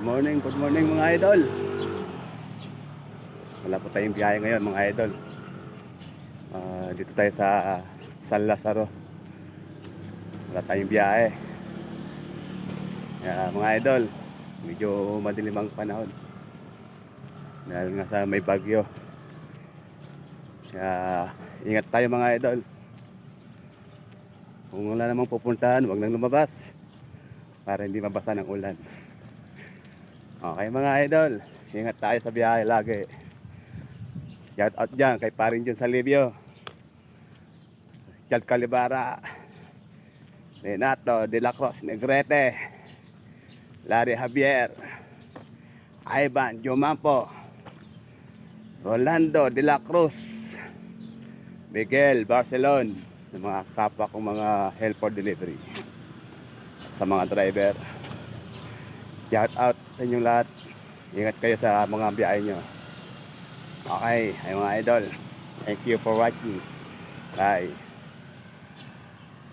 Good morning mga idol. Wala po tayong biyahe ngayon mga idol. Dito tayo sa San Lazaro. Wala tayong biyahe. Kaya mga idol, medyo madilim ang panahon. Dahil nga sa may bagyo. Kaya ingat tayo mga idol. Kung wala namang pupuntahan, huwag nang lumabas para hindi mabasa ng ulan. Okay mga idol, ingat tayo sa biyahe lagi. Shout out dyan kay Parin Jun Salivio, Chad Calibara, Renato De La Cruz Negrete, Larry Javier, Ivan Jomampo, Rolando De La Cruz, Miguel Barcelon, sa mga kapwa kong mga help for delivery, sa mga driver. Shout out sa inyong lahat. Ingat kayo sa mga biyahe nyo. Okay, ay mga idol, thank you for watching. Bye.